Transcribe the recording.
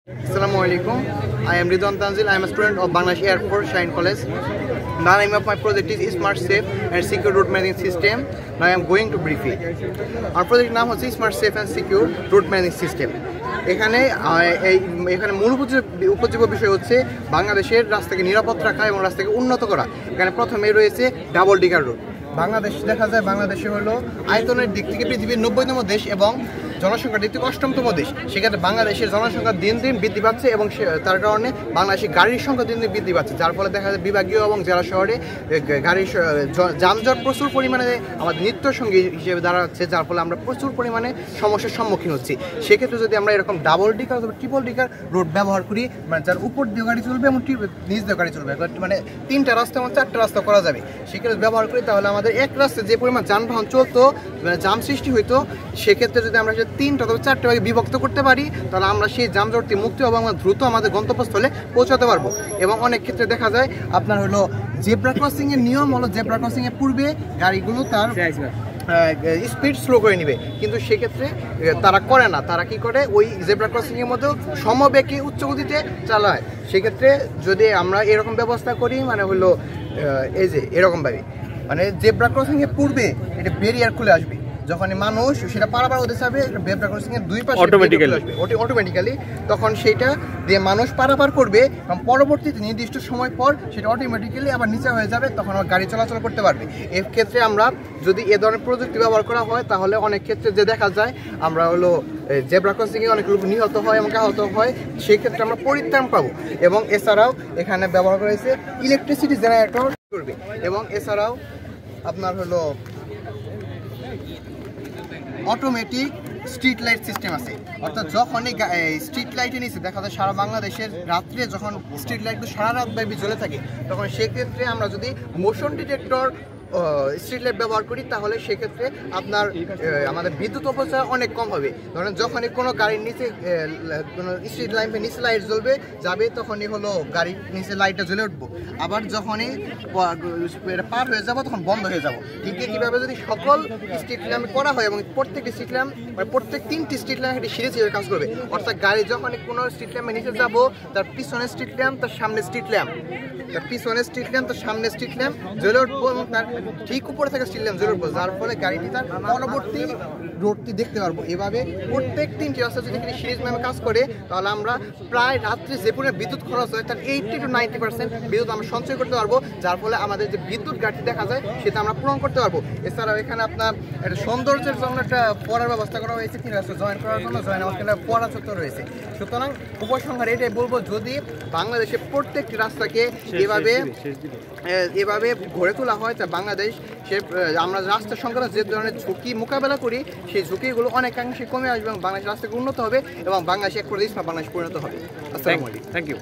Assalamualaikum. I am Ridwan Tanzil. I am a student of Bangladesh Air Force Shine College. The name of my project is Smart Safe and Secure Route Management System. Now I am going to brief it. Our project name is Smart Safe and Secure Route Management System. এখানে মূল উপজীব্য বিষয় হচ্ছে বাংলাদেশের রাস্তাকে নিরাপদ রাখা এবং রাস্তাকে উন্নত করা। এখানে প্রথমে রয়েছে ডাবল ডিগার রোড। বাংলাদেশ দেখা যায় বাংলাদেশে হলো আয়তনের দিক থেকে পৃথিবীর 90তম দেশ এবং জনসংখ্যার দিক থেকে 8তম দেশ। সেক্ষেত্রে বাংলাদেশের জনসংখ্যা দিন দিন বৃদ্ধি পাচ্ছে এবং তার কারণে বাংলাদেশের গাড়ির সংখ্যা দিন দিন বৃদ্ধি পাচ্ছে, যার ফলে দেখা যায় বিভাগীয় এবং জেলা শহরে গাড়ির যানজট প্রচুর পরিমাণে আমাদের নিত্যসঙ্গী হিসেবে দাঁড়াচ্ছে, যার ফলে আমরা প্রচুর পরিমাণে সমস্যার সম্মুখীন হচ্ছি। সেক্ষেত্রে যদি আমরা এরকম ডাবল ডিগার অথবা ট্রিপল ডিগার রোড ব্যবহার করি, মানে যার উপর দিয়ে গাড়ি চলবে এবং নিচ দিয়ে গাড়ি চলবে, মানে 3টা রাস্তা এবং 4টা রাস্তা করা যাবে, সেক্ষেত্রে ব্যবহার করি তাহলে আমাদের এক রাস্তায় যে পরিমাণ যানবাহন চলতো, মানে জাম সৃষ্টি হইতো, সেক্ষেত্রে যদি আমরা 3টা অথবা 4টা ভাগে বিভক্ত করতে পারি তাহলে আমরা সেই যানজট থেকে মুক্তি হবো এবং দ্রুত আমাদের গন্তব্যস্থলে পৌঁছাতে পারবো। এবং অনেক ক্ষেত্রে দেখা যায় আপনার হলো জেব্রা ক্রসিং এর নিয়ম হলো জেব্রা ক্রসিং এর পূর্বে গাড়িগুলো তার স্পিড স্লো করে নিবে, কিন্তু সেক্ষেত্রে তারা করে না। তারা কি করে, ওই জেব্রা ক্রসিং এর মধ্যেও সমবেগে উচ্চ গতিতে চালায়। সেক্ষেত্রে যদি আমরা এরকম ব্যবস্থা করি, মানে হলো এই যে এরকমভাবে, মানে জেব্রা ক্রসিং এর পূর্বে এটা ব্যারিয়ার খুলে আসবে, যখনই মানুষ সেটা পারাপার হতে চাবে জেব্রা ক্রসিং এর দুই পাশে অটোমেটিক্যালি, তখন সেটা দিয়ে মানুষ পারাপার করবে এবং পরবর্তীতে নির্দিষ্ট সময় পর সেটা অটোমেটিক্যালি আবার নিচে হয়ে যাবে, তখন আবার গাড়ি চলাচল করতে পারবে। এর ক্ষেত্রে আমরা যদি এ ধরনের প্রযুক্তি ব্যবহার করা হয় তাহলে অনেক ক্ষেত্রে যে দেখা যায় আমরা হলো জেব্রা ক্রসিংয়ে অনেক লোক নিহত হয় এবং আহত হয়, সেই ক্ষেত্রে আমরা পরিত্রাণ পাবো। এবং এছাড়াও এখানে ব্যবহার করা হয়েছে ইলেকট্রিসিটি জেনারেটর করবে, এবং এছাড়াও আপনার হলো অটোমেটিক স্ট্রিট লাইট সিস্টেম আছে। অর্থাৎ যখনই স্ট্রিট লাইটে নিচে দেখা যায় সারা বাংলাদেশের রাত্রে যখন স্ট্রিট লাইটগুলো সারা রাত ব্যাপী জ্বলে থাকে, তখন সেক্ষেত্রে আমরা যদি মোশন ডিটেক্টর স্ট্রিট লাইট ব্যবহার করি তাহলে সেক্ষেত্রে আপনার আমাদের বিদ্যুৎ অপচয় অনেক কম হবে। ধরেন যখনই কোনো গাড়ির নিচে কোনো স্ট্রিট লাইটের নিচে লাইট জ্বলবে যাবে, তখনই হলো গাড়ির নিচে লাইটটা জ্বলে উঠবো, আবার যখনই পার হয়ে যাবো তখন বন্ধ হয়ে যাবো। ঠিক কীভাবে যদি সকল স্ট্রিট ল্যাম্প করা হয় এবং প্রত্যেকটি স্ট্রিট ল্যাম্প প্রত্যেক 3টি স্ট্রিট ল্যাম্প একটি সিরিজ হিসেবে কাজ করবে, অর্থাৎ গাড়ি যখনই কোনো স্ট্রিট ল্যাম্পের নিচে যাবো তার পিছনে স্ট্রিট ল্যাম্প, তার সামনে স্ট্রিট ল্যাম্প, তার পিছনে স্ট্রিট ল্যাম্প, তার সামনে স্ট্রিট ল্যাম্প জ্বলে উঠবো এবং তার ঠিক উপরে থাকা স্ট্রিট ল্যাম্প জ্বলে উঠবো, যার ফলে গাড়িটি তার পরবর্তী রোডটি দেখতে পারবো। এভাবে প্রত্যেক 3টি রাস্তা যদি সিরিজ ম্যামে কাজ করে তাহলে আমরা প্রায় রাত্রে যে পরিমাণ বিদ্যুৎ খরচ হয় তার 80 to 90% বিদ্যুৎ আমরা সঞ্চয় করতে পারবো, যার ফলে আমাদের যে বিদ্যুৎ ঘাটতি দেখা যায় সেটা আমরা পূরণ করতে পারবো। এছাড়াও এখানে আপনার একটা সৌন্দর্যের জন্য একটা পড়ার ব্যবস্থা করা হয়েছে, 3 রাস্তা জয়েন করার জন্য আমার পড়া চত্বর রয়েছে। সুতরাং উপসংহারে এটাই বলবো, যদি বাংলাদেশের প্রত্যেকটি রাস্তাকে এভাবে গড়ে তোলা হয় তা বাংলাদেশ আমরা রাস্তা সংক্রান্ত যে ধরনের ঝুঁকি মোকাবেলা করি সেই ঝুঁকিগুলো অনেকাংশে কমে আসবে এবং বাংলাদেশ রাস্তাকে উন্নত হবে এবং বাংলাদেশ এক প্রদেশ বাংলাদেশ পরিণত হবে। আসসালামু আলাইকুম। Thank you.